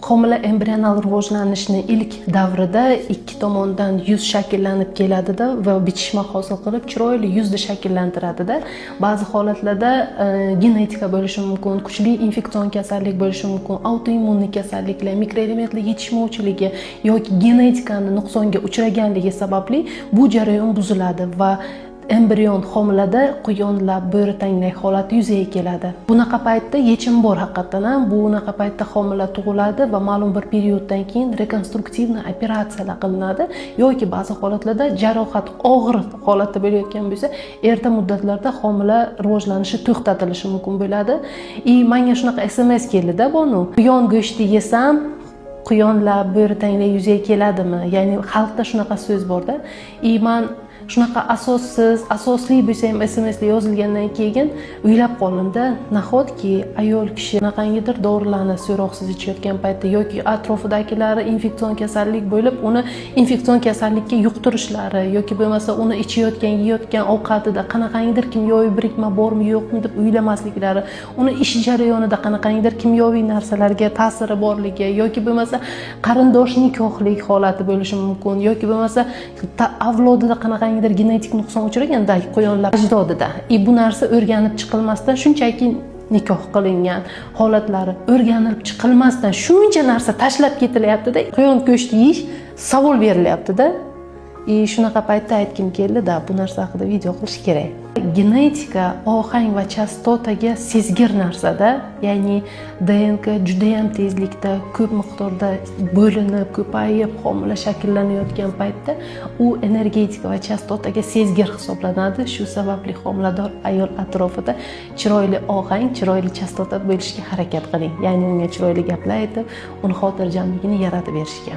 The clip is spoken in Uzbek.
Homila embrional rivojlanishni ilk davrida ikki tomondan yuz shakllanib keladida va bitishma hosil qilib chiroyli yuzni shakllantiradida. Ba'zi holatlarda genetika bo'lishi mumkin, kuchli infeksion kasallik bo'lishi mumkin, autoimmunniy kasalliklar, mikroelementlar yetishmovchiligi yoki genetikani nuqsonga uchraganligi sababli bu jarayon buziladi va embrion homilada quyonlab bo'ritanglak holati yuzaga keladi. Bunaqa paytda yechim bor haqiqatan ham. Bunaqa paytda homila tug'iladi va ma'lum bir perioddan keyin rekonstruktivniy operatsiyalar qilinadi yoki ba'zi holatlarda jarohat og'ir holatda bo'layotgan bo'lsa, erta muddatlarda homila rivojlanishi to'xtatilishi mumkin bo'ladi. Menga shunaqa SMS keldi-da buni. Quyon go'shti yesam quyonlab bo'ritanglar yuzaga keladimi? Ya'ni xalqda shunaqa so'z bor-da. Men shunaqa asosli bo'lsa ham SMSda yozilgandan keyin o'ylab qoldimda, nahotki ayol kishi qanaqangidir dorilarni so'roqsiz ichayotgan paytda yoki atrofidagilari infeksion kasallik bo'lib, uni infeksion kasallikka yuqtirishlari yoki bo'lmasa uni ichayotgan, yeyotgan ovqatida qanaqangidir kimyoviy birikma bormi yo'qmi deb o'ylamasliklari, uni ish jarayonida qanaqangidir kimyoviy narsalarga ta'siri borligi yoki bo'lmasa qarindosh nikohlik holati bo'lishi mumkin yoki bo'lmasa avlodida qanaqangidir genetik nuqson uchraganda quyonlar ajdodida. Bu narsa o'rganib chiqilmasdan shunchaki nikoh qilingan holatlari o'rganib chiqilmasdan shuncha narsa tashlab ketilyapti-da. Quyon go'shti yeyish savol berilyapti-da. Shunaqa paytda aytkim keldi-da, bu narsa haqida video qilish kerak. Genetika ohang va chastotaga sezgir narsada, ya'ni DNK juda ham tezlikda, ko'p miqdorda bo'linib, ko'payib, homila shakllanayotgan paytda u energetika va chastotaga sezgir hisoblanadi. Shu sababli homilador ayol atrofida chiroyli ohang, chiroyli chastota bo'lishga harakat qiling. Ya'ni unga chiroyli gaplar aytib, uni xotirjamligini yaratib berishga.